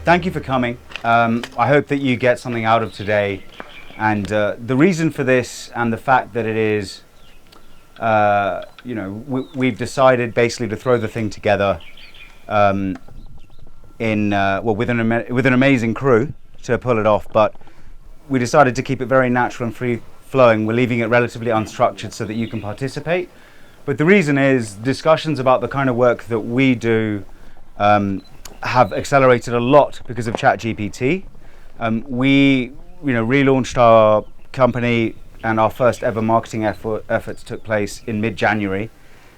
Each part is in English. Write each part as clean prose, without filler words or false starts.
thank you for coming. I hope that you get something out of today. And the reason for this and the fact that it is, we've decided basically to throw the thing together with an amazing crew to pull it off. But we decided to keep it very natural and free-flowing. We're leaving it relatively unstructured so that you can participate. But the reason is discussions about the kind of work that we do have accelerated a lot because of ChatGPT. We relaunched our company, and our first ever marketing efforts took place in mid-January.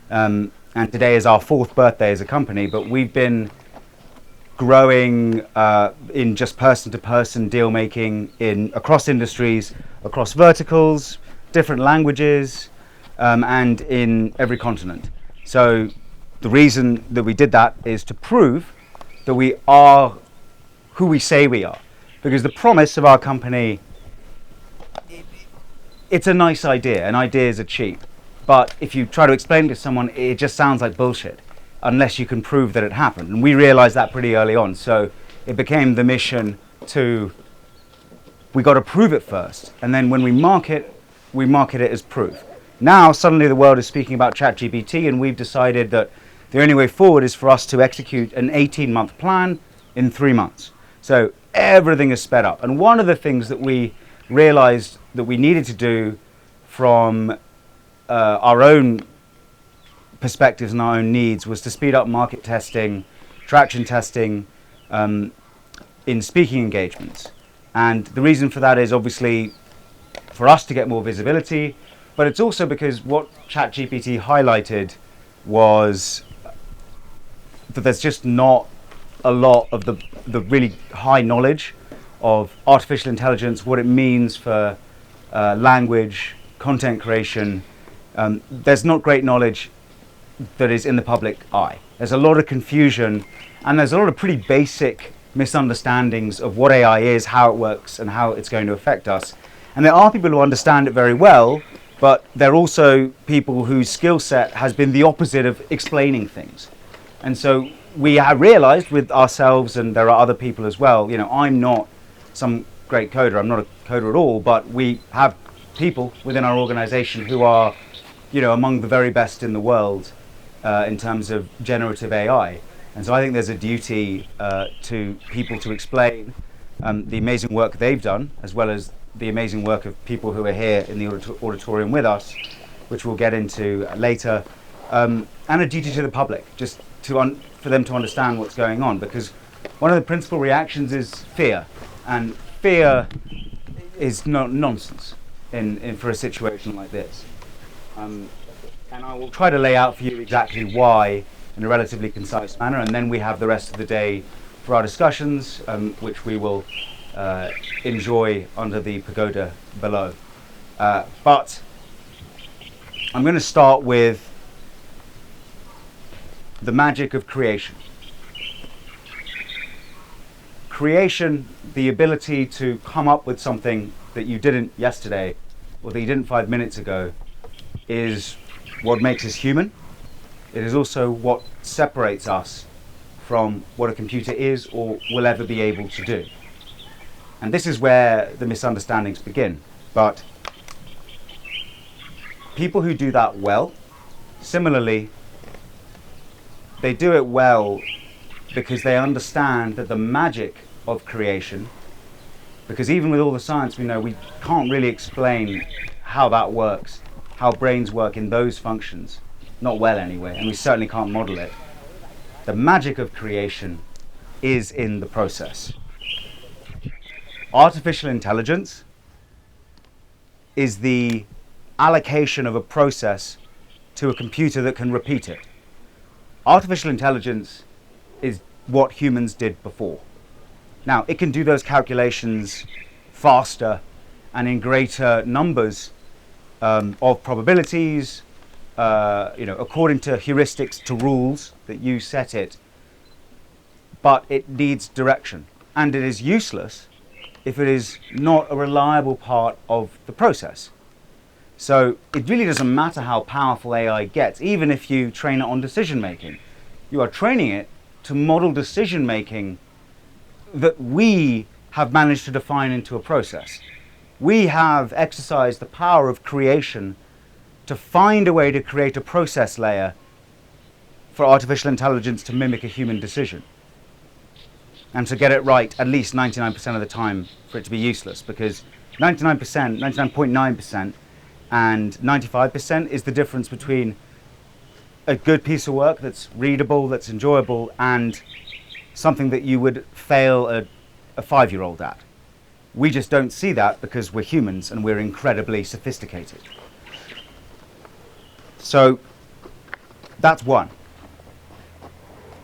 And today is our 4th birthday as a company, but we've been growing in just person-to-person deal making across industries, across verticals, different languages, and in every continent. So the reason that we did that is to prove that we are who we say we are. Because the promise of our company, it's a nice idea, and ideas are cheap. But if you try to explain it to someone, it just sounds like bullshit, unless you can prove that it happened. And we realized that pretty early on. So it became the mission we got to prove it first. And then when we market it as proof. Now, suddenly the world is speaking about ChatGPT, and we've decided that the only way forward is for us to execute an 18-month plan in 3 months. So everything is sped up. And one of the things that we realized that we needed to do from our own perspectives and our own needs was to speed up market testing, traction testing in speaking engagements. And the reason for that is obviously for us to get more visibility, but it's also because what ChatGPT highlighted was that there's just not a lot of the really high knowledge of artificial intelligence, what it means for language, content creation. There's not great knowledge that is in the public eye. There's a lot of confusion, and there's a lot of pretty basic misunderstandings of what AI is, how it works, and how it's going to affect us. And there are people who understand it very well, but there are also people whose skill set has been the opposite of explaining things. And so we have realized with ourselves, and there are other people as well, I'm not some great coder, I'm not a coder at all, but we have people within our organization who are, among the very best in the world in terms of generative AI. And so I think there's a duty to people to explain the amazing work they've done, as well as the amazing work of people who are here in the auditorium with us, which we'll get into later, and a duty to the public, just for them to understand what's going on, because one of the principal reactions is fear, and fear is nonsense for a situation like this. And I will try to lay out for you exactly why in a relatively concise manner, and then we have the rest of the day for our discussions, which we will enjoy under the pagoda below. But I'm going to start with the magic of creation. Creation, the ability to come up with something that you didn't yesterday or that you didn't 5 minutes ago, is what makes us human. It is also what separates us from what a computer is or will ever be able to do. And this is where the misunderstandings begin. But people who do that well, similarly, they do it well because they understand that the magic of creation, because even with all the science we know, we can't really explain how that works, how brains work in those functions, not well anyway, and we certainly can't model it. The magic of creation is in the process. Artificial intelligence is the allocation of a process to a computer that can repeat it. Artificial intelligence is what humans did before. Now, it can do those calculations faster and in greater numbers of probabilities, according to heuristics, to rules that you set it, but it needs direction, and it is useless if it is not a reliable part of the process. So it really doesn't matter how powerful AI gets, even if you train it on decision making. You are training it to model decision making that we have managed to define into a process. We have exercised the power of creation to find a way to create a process layer for artificial intelligence to mimic a human decision. And to get it right at least 99% of the time for it to be useless, because 99%, 99.9% and 95% is the difference between a good piece of work that's readable, that's enjoyable, and something that you would fail a 5-year-old at. We just don't see that because we're humans and we're incredibly sophisticated. So that's one.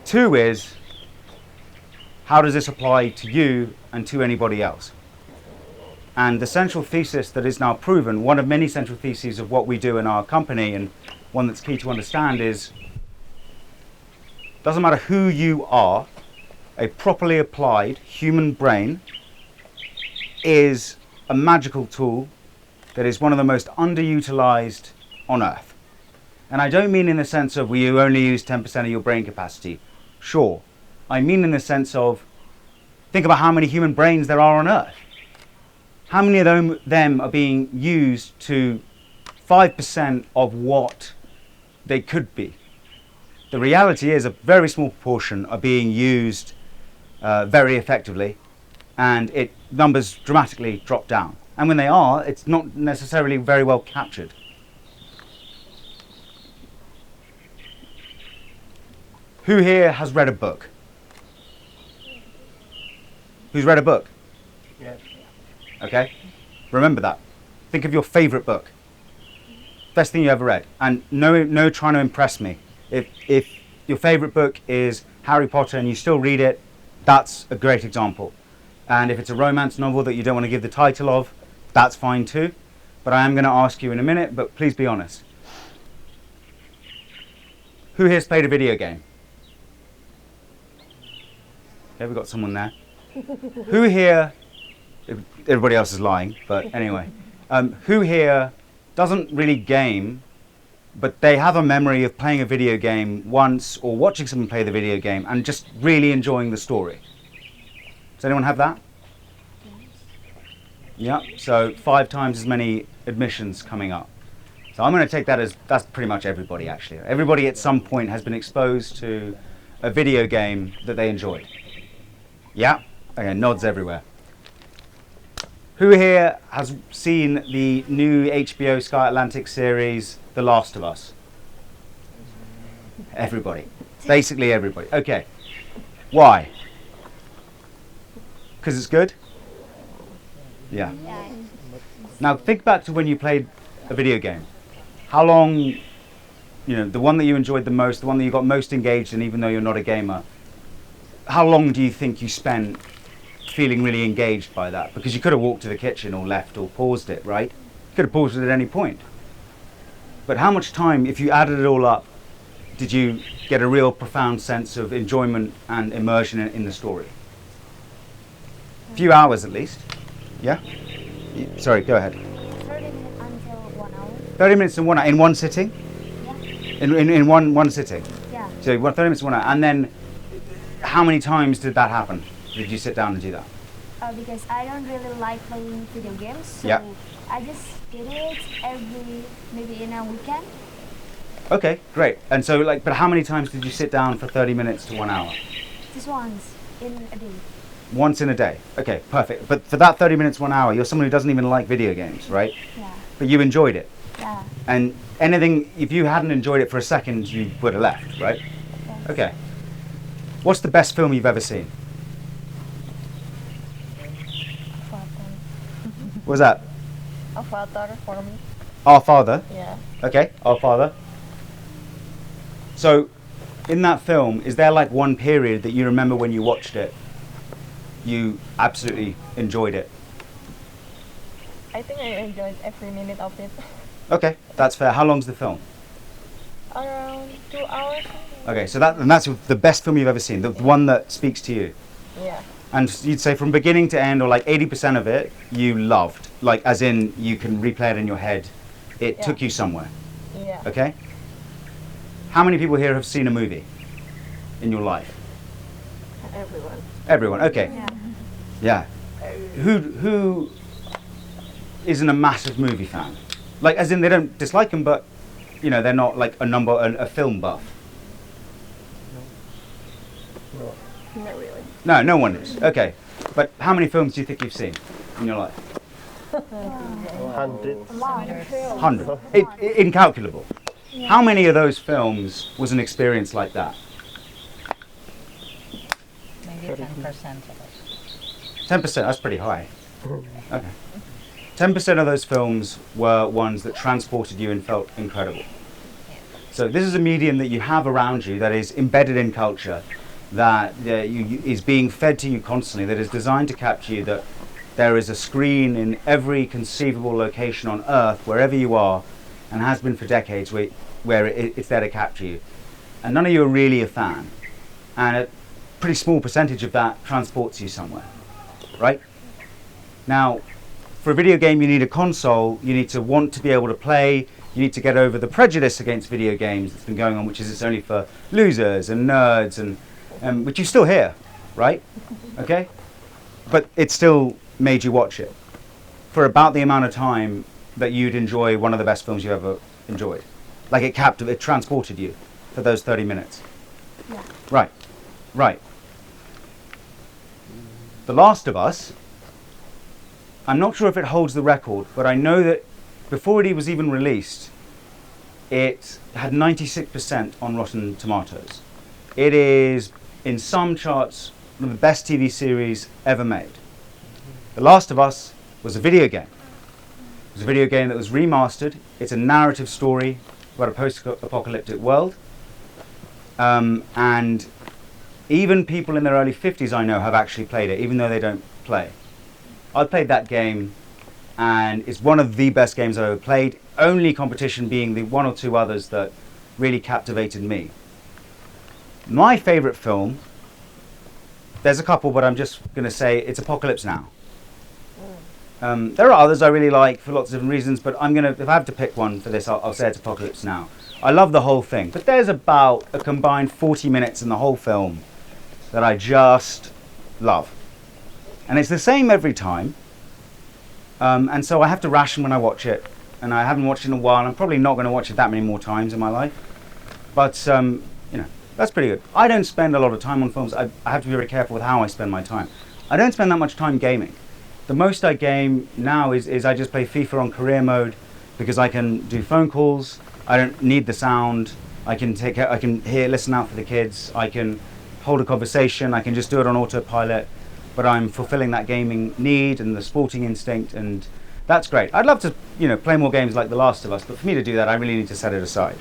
Two is, how does this apply to you and to anybody else? And the central thesis that is now proven, one of many central theses of what we do in our company, and one that's key to understand, is doesn't matter who you are, a properly applied human brain is a magical tool that is one of the most underutilized on Earth. And I don't mean in the sense of you only use 10% of your brain capacity. Sure. I mean in the sense of, think about how many human brains there are on Earth. How many of them are being used to 5% of what they could be? The reality is a very small proportion are being used very effectively, and numbers dramatically drop down. And when they are, it's not necessarily very well captured. Who here has read a book? Who's read a book? Yes. Okay, remember that. Think of your favorite book. Best thing you ever read. And no trying to impress me. If your favorite book is Harry Potter and you still read it, that's a great example. And if it's a romance novel that you don't want to give the title of, that's fine too. But I am going to ask you in a minute, but please be honest. Who here's played a video game? Okay, we've got someone there. Who here, everybody else is lying, but anyway, who here doesn't really game, but they have a memory of playing a video game once or watching someone play the video game and just really enjoying the story? Does anyone have that? Yeah, so 5 times as many admissions coming up. So I'm going to take that as, that's pretty much everybody actually. Everybody at some point has been exposed to a video game that they enjoyed. Yeah? Okay, nods everywhere. Who here has seen the new HBO Sky Atlantic series, The Last of Us? Everybody. Basically everybody. Okay. Why? Because it's good? Yeah. Now think back to when you played a video game. How long, the one that you enjoyed the most, the one that you got most engaged in even though you're not a gamer, how long do you think you spent feeling really engaged by that? Because you could have walked to the kitchen or left or paused it, right? You could have paused it at any point. But how much time, if you added it all up, did you get a real profound sense of enjoyment and immersion in the story? A few hours at least. Yeah? Sorry, go ahead. 30 minutes until 1 hour. 30 minutes and 1 hour in one sitting? Yeah. In one sitting? Yeah. So 30 minutes and 1 hour. And then how many times did that happen? Did you sit down and do that? Because I don't really like playing video games, so Yeah. I just did it maybe in a weekend. Okay, great. And so but how many times did you sit down for 30 minutes to 1 hour? Just once in a day. Once in a day. Okay, perfect. But for that 30 minutes, 1 hour, you're someone who doesn't even like video games, right? Yeah. But you enjoyed it. Yeah. And if you hadn't enjoyed it for a second, you would have left, right? Yes. Okay. What's the best film you've ever seen? What was that? A father for me. Our Father? Yeah. Okay, Our Father. So, in that film, is there one period that you remember when you watched it, you absolutely enjoyed it? I think I enjoyed every minute of it. Okay, that's fair. How long's the film? Around 2 hours. Okay, so that's the best film you've ever seen, the one that speaks to you. Yeah. And you'd say from beginning to end, or 80% of it, you loved. As in, you can replay it in your head. It took you somewhere. Yeah. Okay? How many people here have seen a movie in your life? Everyone. Everyone, okay. Yeah. Yeah. Who isn't a massive movie fan? Like, as in they don't dislike them, but you know they're not like a film buff. Not really. No, no one is. Okay, but how many films do you think you've seen in your life? 100. 100. Incalculable. How many of those films was an experience like that? Maybe 10% of it. 10%. That's pretty high. Okay. 10% of those films were ones that transported you and felt incredible. So this is a medium that you have around you that is embedded in culture, that is being fed to you constantly, that is designed to capture you, that there is a screen in every conceivable location on Earth, wherever you are, and has been for decades, where it's there to capture you. And none of you are really a fan. And a pretty small percentage of that transports you somewhere, right? Now, for a video game, you need a console, you need to want to be able to play, you need to get over the prejudice against video games that's been going on, which is it's only for losers and nerds, and which you still hear, right? Okay? But it still made you watch it for about the amount of time that you'd enjoy one of the best films you ever enjoyed. Like it transported you for those 30 minutes. Yeah. Right, right. The Last of Us, I'm not sure if it holds the record, but I know that before it was even released, it had 96% on Rotten Tomatoes. It is, in some charts, one of the best TV series ever made. The Last of Us was a video game. It was a video game that was remastered. It's a narrative story about a post-apocalyptic world. And even people in their early 50s I know have actually played it, even though they don't play. I played that game, and it's one of the best games I've ever played, only competition being the one or two others that really captivated me. My favourite film, there's a couple, but I'm just going to say it's Apocalypse Now. There are others I really like for lots of different reasons, but if I have to pick one for this, I'll say it's Apocalypse Now. I love the whole thing, but there's about a combined 40 minutes in the whole film that I just love. And it's the same every time, and so I have to ration when I watch it, and I haven't watched it in a while, and I'm probably not going to watch it that many more times in my life, but you know, that's pretty good. I don't spend a lot of time on films. I have to be very careful with how I spend my time. I don't spend that much time gaming. The most I game now is I just play FIFA on career mode, because I can do phone calls, I don't need the sound, I can listen out for the kids, I can hold a conversation, I can just do it on autopilot, but I'm fulfilling that gaming need and the sporting instinct, and that's great. I'd love to, you know, play more games like The Last of Us, but for me to do that, I really need to set it aside.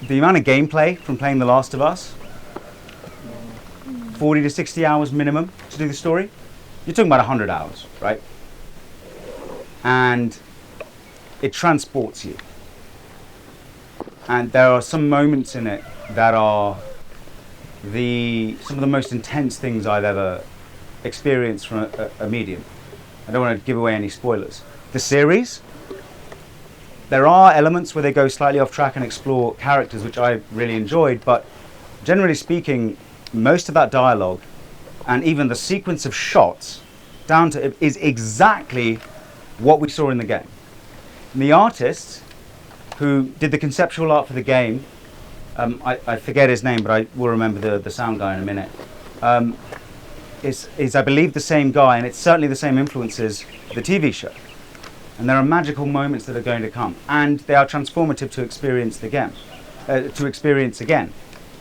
The amount of gameplay from playing The Last of Us, 40 to 60 hours minimum to do the story. You're talking about 100 hours, right? And it transports you. And there are some moments in it that are some of the most intense things I've ever experienced from a medium. I don't want to give away any spoilers. The series, there are elements where they go slightly off track and explore characters, which I really enjoyed, but generally speaking, most of that dialogue and even the sequence of shots down to it is exactly what we saw in the game. And the artist who did the conceptual art for the game, I forget his name, but I will remember the sound guy in a minute, is I believe the same guy, and it's certainly the same influences for the TV show. And there are magical moments that are going to come, and they are transformative to experience again.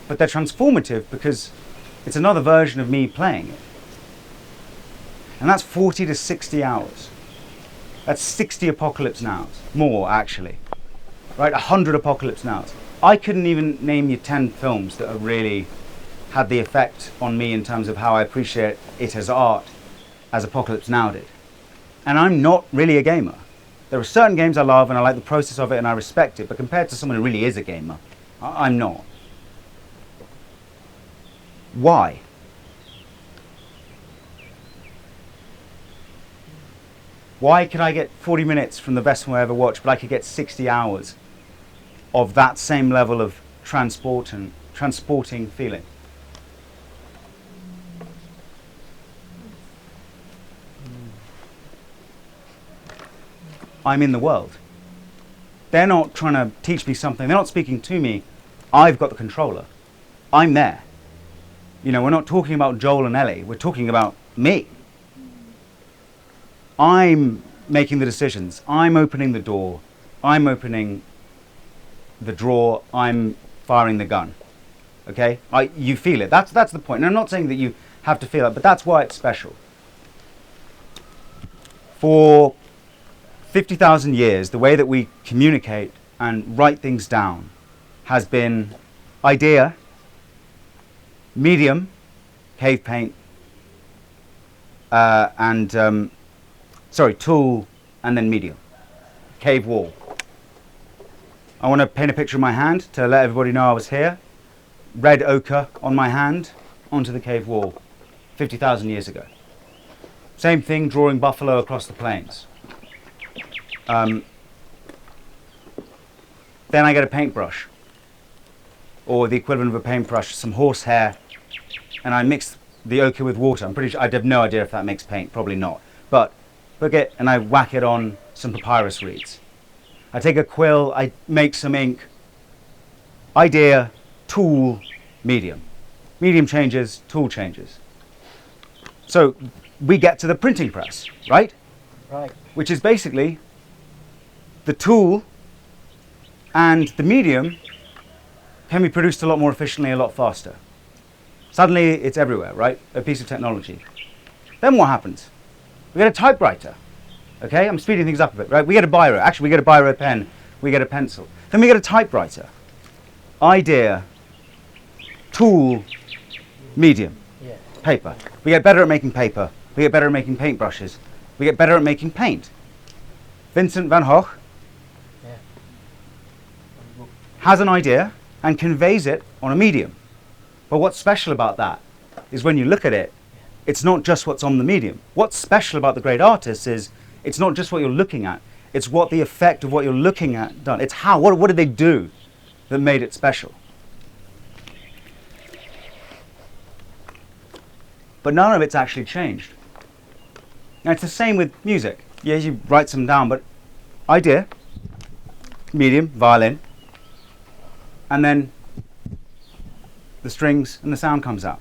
But they're transformative because it's another version of me playing it. And that's 40 to 60 hours. That's 60 Apocalypse Nows. More, actually. Right? 100 Apocalypse Nows. I couldn't even name you 10 films that have really had the effect on me in terms of how I appreciate it as art as Apocalypse Now did. And I'm not really a gamer. There are certain games I love and I like the process of it and I respect it, but compared to someone who really is a gamer, I'm not. Why? Why could I get 40 minutes from the best one I ever watched, but I could get 60 hours of that same level of transporting feeling? I'm in the world. They're not trying to teach me something. They're not speaking to me. I've got the controller. I'm there. You know, we're not talking about Joel and Ellie. We're talking about me. I'm making the decisions. I'm opening the door. I'm opening the drawer. I'm firing the gun. Okay? You feel it. That's the point. And I'm not saying that you have to feel it, but that's why it's special. For 50,000 years, the way that we communicate and write things down has been idea, medium, cave paint, tool, and then medium, cave wall. I want to paint a picture of my hand to let everybody know I was here. Red ochre on my hand onto the cave wall 50,000 years ago. Same thing, drawing buffalo across the plains. Then I get a paintbrush, or the equivalent of a paintbrush, some horsehair, and I mix the ochre with water. I'm pretty sure, I have no idea if that makes paint, probably not. But book it and I whack it on some papyrus reeds. I take a quill, I make some ink. Idea, tool, medium. Medium changes, tool changes. So we get to the printing press, right? Right. Which is basically the tool and the medium can be produced a lot more efficiently, a lot faster. Suddenly it's everywhere, right? A piece of technology. Then what happens? We get a typewriter. Okay, I'm speeding things up a bit, right? We get a biro. Actually, we get a biro pen. We get a pencil. Then we get a typewriter. Idea, tool, medium, Yeah. paper. We get better at making paper. We get better at making paintbrushes. We get better at making paint. Vincent van Gogh Yeah. has an idea and conveys it on a medium. But what's special about that is when you look at it, it's not just what's on the medium. What's special about the great artists is it's not just what you're looking at, it's what the effect of what you're looking at done. It's how, what did they do that made it special? But none of it's actually changed. Now it's the same with music. Yes, you write some down, but idea, medium, violin, and then the strings and the sound comes out.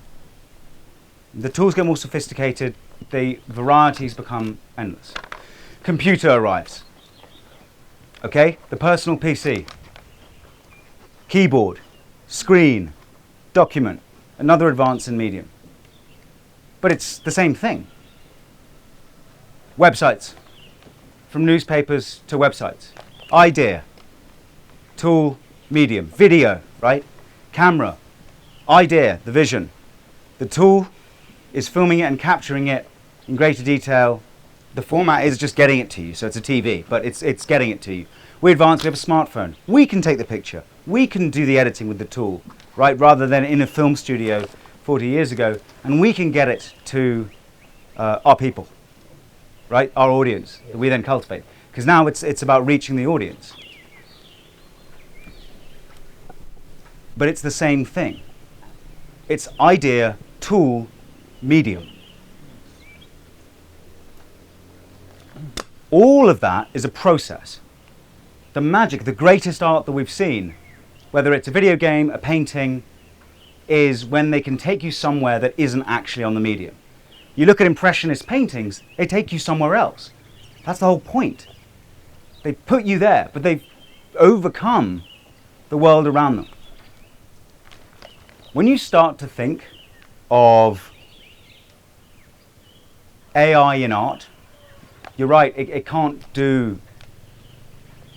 The tools get more sophisticated, the varieties become endless. Computer arrives. Okay, the personal PC, keyboard, screen, document, another advance in medium. But it's the same thing. Websites, from newspapers to websites. Idea, tool, medium. Video, right? Camera, idea, the vision. The tool is filming it and capturing it in greater detail. The format is just getting it to you, so it's a TV, but it's getting it to you. We advance, we have a smartphone. We can take the picture. We can do the editing with the tool, right? Rather than in a film studio 40 years ago, and we can get it to our people, right? Our audience that we then cultivate. Because now it's about reaching the audience. But it's the same thing. It's idea, tool, medium. All of that is a process. The magic, the greatest art that we've seen, whether it's a video game, a painting, is when they can take you somewhere that isn't actually on the medium. You look at Impressionist paintings, they take you somewhere else. That's the whole point. They put you there, but they've overcome the world around them. When you start to think of AI in art, you're right, it can't do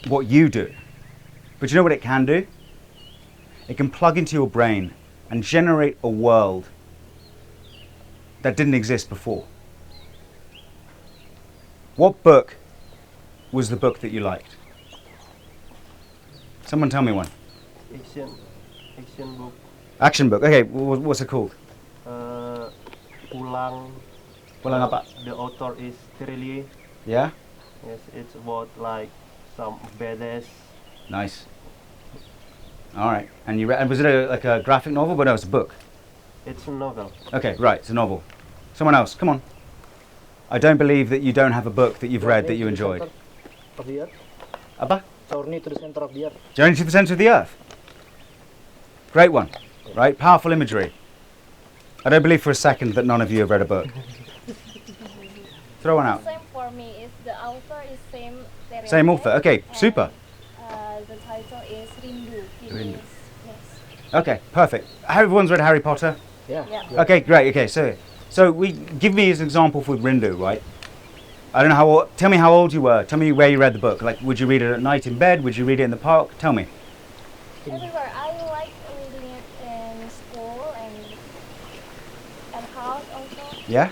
what you do. But you know what it can do? It can plug into your brain and generate a world that didn't exist before. What book was the book that you liked? Someone tell me one. Action book. Action book. Okay, what's it called? Pulang. Pulang apa? The author is Trilly. Yeah? Yes, it's about like some badass. Nice. All right. And you read? And was it like a graphic novel? But no, it's a book. It's a novel. Okay, right. It's a novel. Someone else. Come on. I don't believe that you don't have a book that you've read that you enjoyed. of the earth. Apa? Journey to the center of the earth. Journey to the center of the earth. Great one, right? Powerful imagery. I don't believe for a second that none of you have read a book. Throw one out. Same for me. Is the author is same. Same author. Okay, and, super. The title is Rindu. Rindu. Yes. Okay, perfect. Everyone's read Harry Potter? Yeah. Yeah. Okay, great. Okay, so we give me as an example for Rindu, right? I don't know how old, tell me how old you were. Tell me where you read the book. Like, would you read it at night in bed? Would you read it in the park? Tell me. Everywhere. I like reading it in school and house also. Yeah?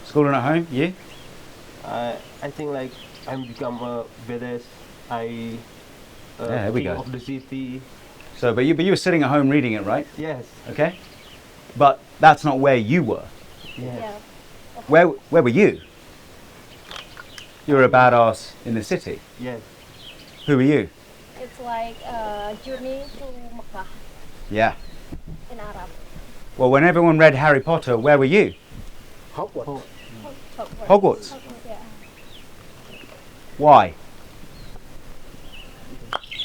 School and at home? You? I think like I'm become a badass. I Yeah, here we king go. of the city. So, but you were sitting at home reading it, right? Yes. Okay? But that's not where you were. Yes. Yeah. Where were you? You were a badass in the city. Yes. Who were you? It's like a journey to Mecca Yeah. in Arab. Well, when everyone read Harry Potter, where were you? Hogwarts. Hogwarts. Yeah. Why?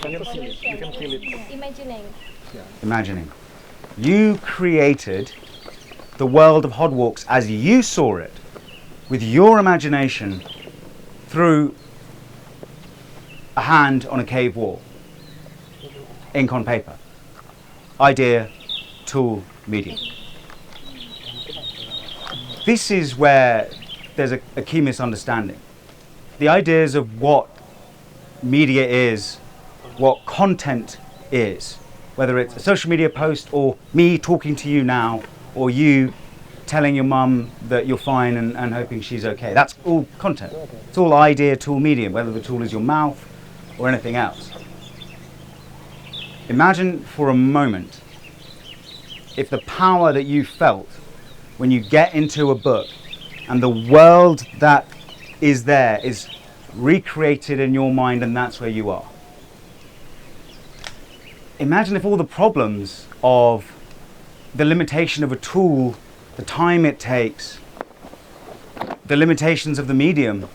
You can feel it. You can feel it. Imagining. Imagining. You created the world of Hogwarts as you saw it, with your imagination, through a hand on a cave wall. Ink on paper. Idea, tool, medium. This is where there's a key misunderstanding. The ideas of what media is, what content is, whether it's a social media post or me talking to you now, or you telling your mum that you're fine and hoping she's okay. That's all content. It's all idea, tool, medium, whether the tool is your mouth or anything else. Imagine for a moment if the power that you felt when you get into a book and the world that is there is recreated in your mind and that's where you are. Imagine if all the problems of the limitation of a tool, the time it takes, the limitations of the medium,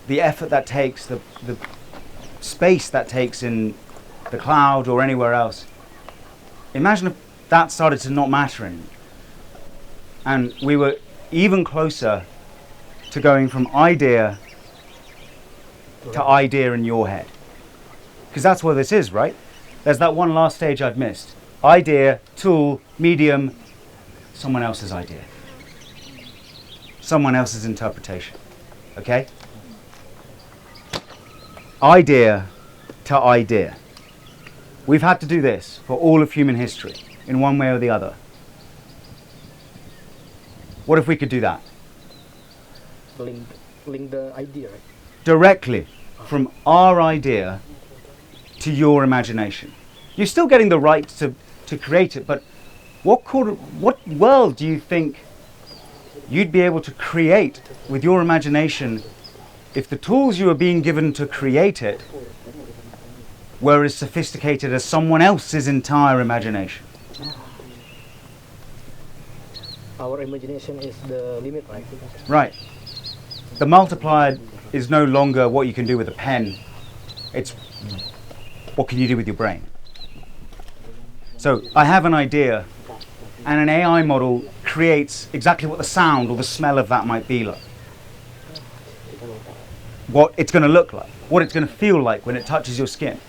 the effort that takes, the space that takes in the cloud or anywhere else. Imagine if that started to not matter anymore. And we were even closer to going from idea to idea in your head. Because that's what this is, right? There's that one last stage I've missed. Idea, tool, medium, someone else's idea. Someone else's interpretation. Okay? Idea to idea. We've had to do this for all of human history, in one way or the other. What if we could do that? Link the idea, right? Directly from our idea to your imagination. You're still getting the right to create it, but what world do you think you'd be able to create with your imagination if the tools you were being given to create it were as sophisticated as someone else's entire imagination? Our imagination is the limit, right? Right. The multiplier is no longer what you can do with a pen. It's what can you do with your brain. So I have an idea, and an AI model creates exactly what the sound or the smell of that might be like. What it's going to look like, what it's going to feel like when it touches your skin.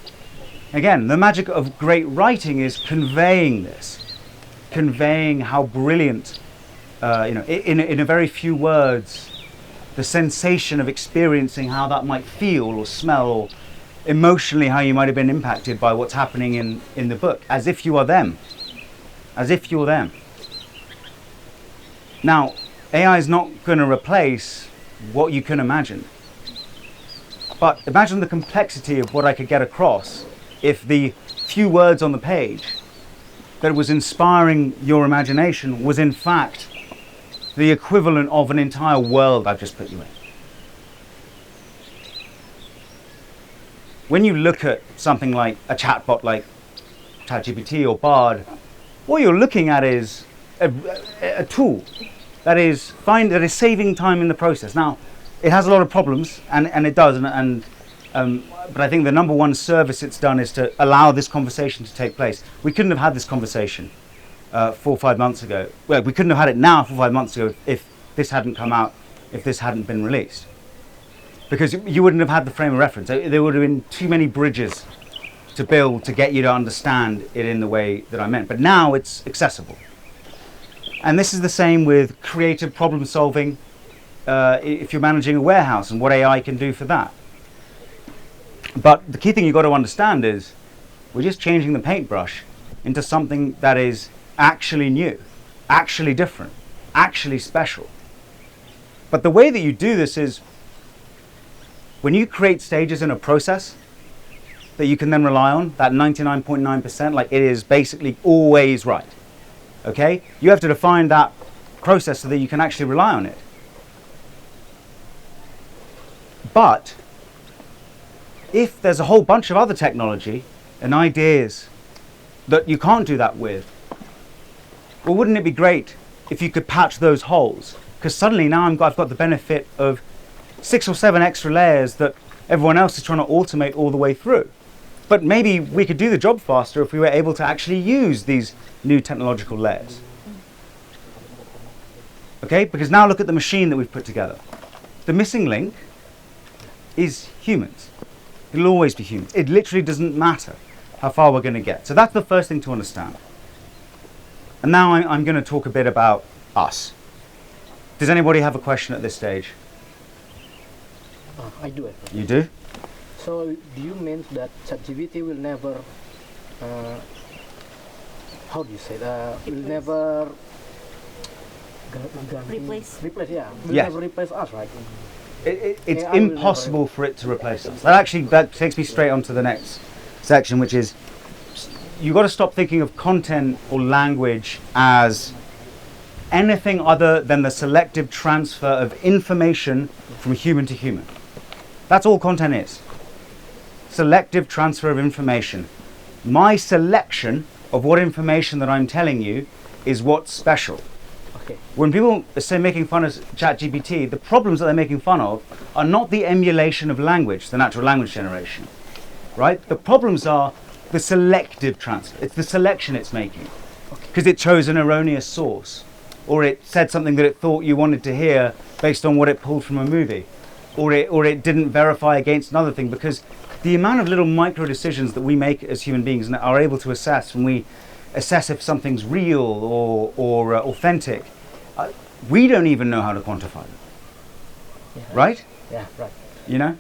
Again, the magic of great writing is conveying this, conveying how brilliant, in a very few words, the sensation of experiencing how that might feel or smell, or emotionally how you might have been impacted by what's happening in the book, as if you are them. As if you're them. Now, AI is not going to replace what you can imagine. But imagine the complexity of what I could get across if the few words on the page that was inspiring your imagination was in fact the equivalent of an entire world I've just put you in. When you look at something like a chatbot like ChatGPT or Bard, what you're looking at is a tool that is saving time in the process. Now, it has a lot of problems, and it does, and But I think the number one service it's done is to allow this conversation to take place. We couldn't have had this conversation 4 or 5 months ago. Well, we couldn't have had it now 4 or 5 months ago if this hadn't come out, if this hadn't been released. Because you wouldn't have had the frame of reference. There would have been too many bridges to build to get you to understand it in the way that I meant. But now it's accessible. And this is the same with creative problem solving if you're managing a warehouse and what AI can do for that. But the key thing you've got to understand is we're just changing the paintbrush into something that is actually new, actually different, actually special. But the way that you do this is when you create stages in a process that you can then rely on, that 99.9%, like it is basically always right. Okay? You have to define that process so that you can actually rely on it. But if there's a whole bunch of other technology and ideas that you can't do that with, well, wouldn't it be great if you could patch those holes? Because suddenly now I've got the benefit of 6 or 7 extra layers that everyone else is trying to automate all the way through. But maybe we could do the job faster if we were able to actually use these new technological layers. Okay, because now look at the machine that we've put together. The missing link is humans. It'll always be humans. It literally doesn't matter how far we're going to get. So that's the first thing to understand. And now I'm going to talk a bit about us. Does anybody have a question at this stage? I do. You do? So do you mean that ChatGPT will never, how do you say that? Will never Replace. Yeah. Will Yes. never replace us, right? It's AI will impossible for it to replace us. That takes me straight on to the next section, which is you've got to stop thinking of content or language as anything other than the selective transfer of information from human to human. That's all content is. Selective transfer of information. My selection of what information that I'm telling you is what's special. Okay. When people say making fun of ChatGPT, the problems that they're making fun of are not the emulation of language, the natural language generation, right? The problems are the selective transfer. It's the selection it's making because it chose an erroneous source, or it said something that it thought you wanted to hear based on what it pulled from a movie, or it didn't verify against another thing. Because the amount of little micro decisions that we make as human beings and are able to assess when we assess if something's real or authentic, we don't even know how to quantify them. Yeah. Right? Yeah, right. You know,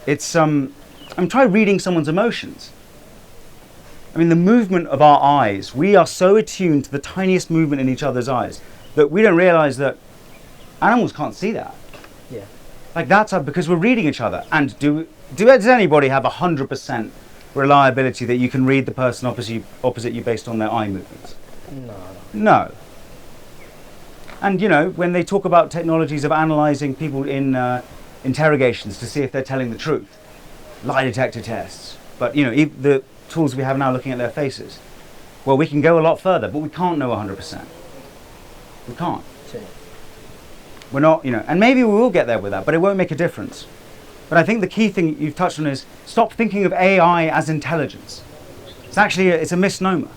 it's try reading someone's emotions. I mean, the movement of our eyes, we are so attuned to the tiniest movement in each other's eyes that we don't realize that animals can't see that. Yeah. Like that's because we're reading each other. And does anybody have 100% reliability that you can read the person opposite you based on their eye movements? No. And you know, when they talk about technologies of analyzing people in interrogations to see if they're telling the truth, lie detector tests, but you know, the tools we have now looking at their faces, well, we can go a lot further, but we can't know 100%. We can't. Sure. We're not, you know, and maybe we will get there with that, but it won't make a difference. But I think the key thing you've touched on is stop thinking of AI as intelligence. It's actually it's a misnomer,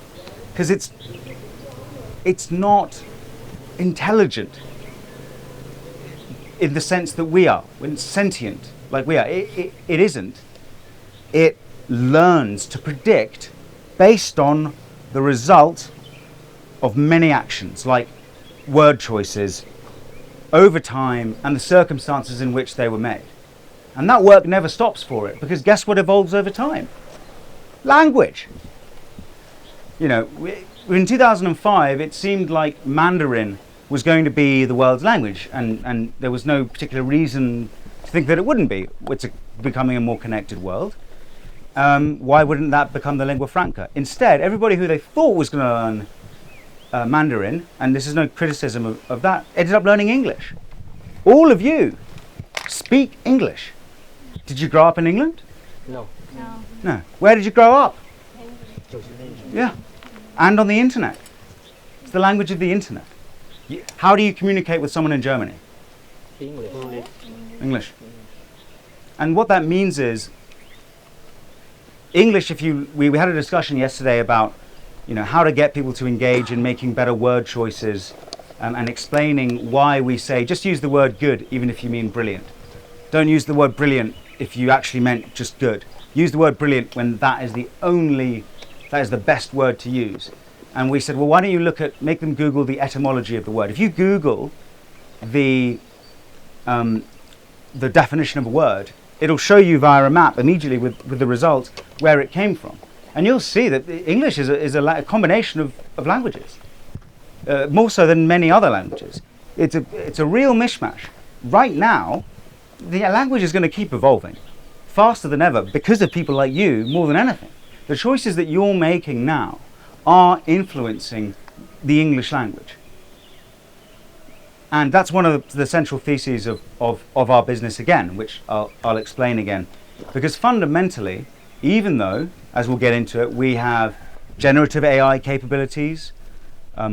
because it's not intelligent in the sense that we are. When it's sentient like we are, it isn't. It learns to predict based on the result of many actions, like word choices, over time, and the circumstances in which they were made. And that work never stops for it, because guess what evolves over time? Language. You know, in 2005, it seemed like Mandarin was going to be the world's language, and there was no particular reason to think that it wouldn't be. It's becoming a more connected world. Why wouldn't that become the lingua franca? Instead, everybody who they thought was going to learn Mandarin, and this is no criticism of that, ended up learning English. All of you speak English. Did you grow up in England? No. No. Where did you grow up? Yeah. And on the internet. It's the language of the internet. How do you communicate with someone in Germany? English. English. And what that means is English, we had a discussion yesterday about, how to get people to engage in making better word choices, and explaining why we say just use the word good even if you mean brilliant. Don't use the word brilliant if you actually meant just good. Use the word brilliant when that is the best word to use. And we said, well, why don't you make them Google the etymology of the word. If you Google the definition of a word, it'll show you via a map immediately with the results where it came from. And you'll see that English is a combination of languages, more so than many other languages. It's a real mishmash. Right now, the language is going to keep evolving faster than ever because of people like you more than anything. The choices that you're making now are influencing the English language. And that's one of the central theses of our business again, which I'll explain again. Because fundamentally, even though, as we'll get into it, we have generative AI capabilities,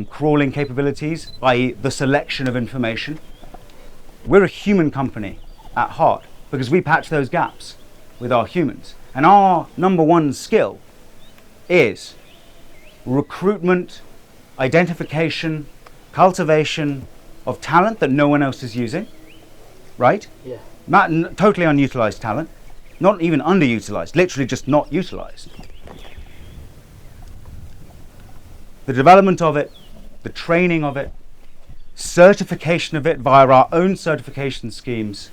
crawling capabilities, i.e. the selection of information, we're a human company at heart because we patch those gaps with our humans. And our number one skill is recruitment, identification, cultivation of talent that no one else is using, right? Yeah. Totally unutilized talent, not even underutilized, literally just not utilized. The development of it, the training of it, certification of it via our own certification schemes,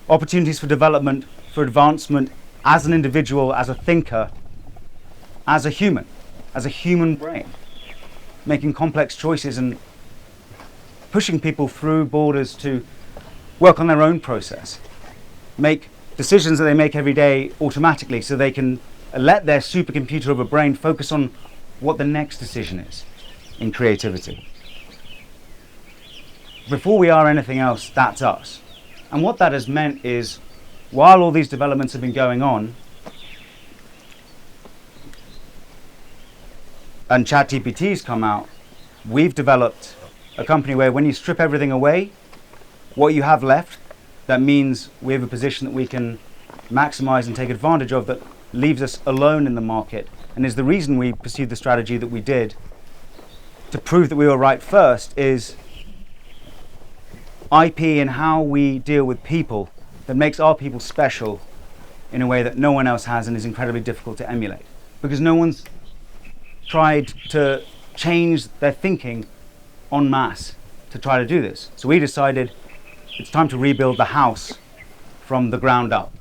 opportunities for development, for advancement as an individual, as a thinker, as a human brain, making complex choices and pushing people through borders to work on their own process, make decisions that they make every day automatically so they can let their supercomputer of a brain focus on what the next decision is in creativity. Before we are anything else, that's us. And what that has meant is, while all these developments have been going on, and ChatGPT's come out, we've developed a company where when you strip everything away, what you have left, that means we have a position that we can maximize and take advantage of that leaves us alone in the market, and is the reason we pursued the strategy that we did to prove that we were right first, is IP and how we deal with people that makes our people special in a way that no one else has and is incredibly difficult to emulate. Because no one's tried to change their thinking en masse to try to do this. So we decided it's time to rebuild the house from the ground up.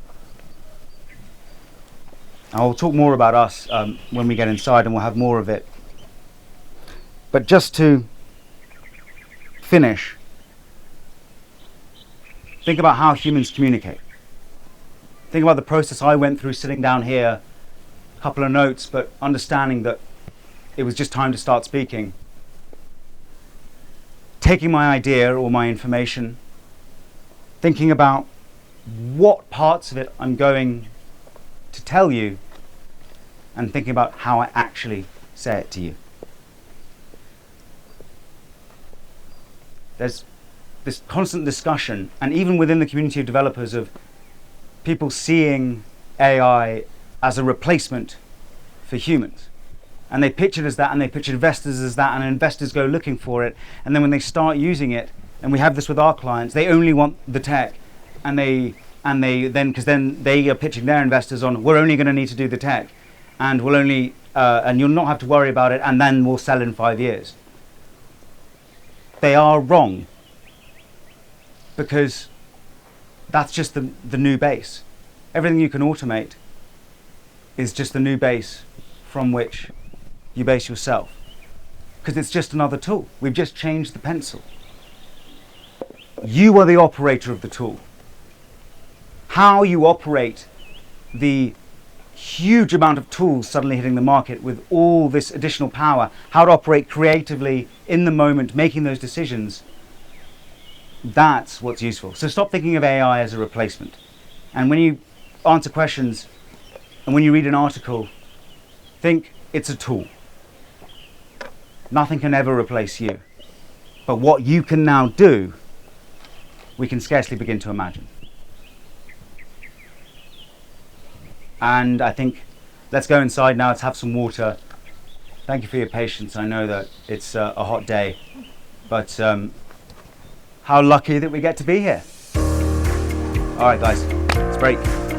I'll talk more about us when we get inside, and we'll have more of it. But just to finish, think about how humans communicate. Think about the process I went through sitting down here, a couple of notes, but understanding that it was just time to start speaking. Taking my idea or my information, thinking about what parts of it I'm going to tell you, and thinking about how I actually say it to you. There's this constant discussion, and even within the community of developers, of people seeing AI as a replacement for humans. And they pitch it as that, and they pitch investors as that, and investors go looking for it. And then when they start using it, and we have this with our clients, they only want the tech, and they because then they are pitching their investors on, we're only going to need to do the tech, and we'll only and you'll not have to worry about it, and then we'll sell in 5 years. They are wrong, because that's just the new base. Everything you can automate is just the new base from which you base yourself, because it's just another tool. We've just changed the pencil. You are the operator of the tool. How you operate the huge amount of tools suddenly hitting the market with all this additional power, how to operate creatively in the moment, making those decisions, that's what's useful. So stop thinking of AI as a replacement. And when you answer questions and when you read an article, think it's a tool. Nothing can ever replace you. But what you can now do, we can scarcely begin to imagine. And I think let's go inside now. Let's have some water. Thank you for your patience. I know that it's a hot day, but how lucky that we get to be here. All right, guys, let's break.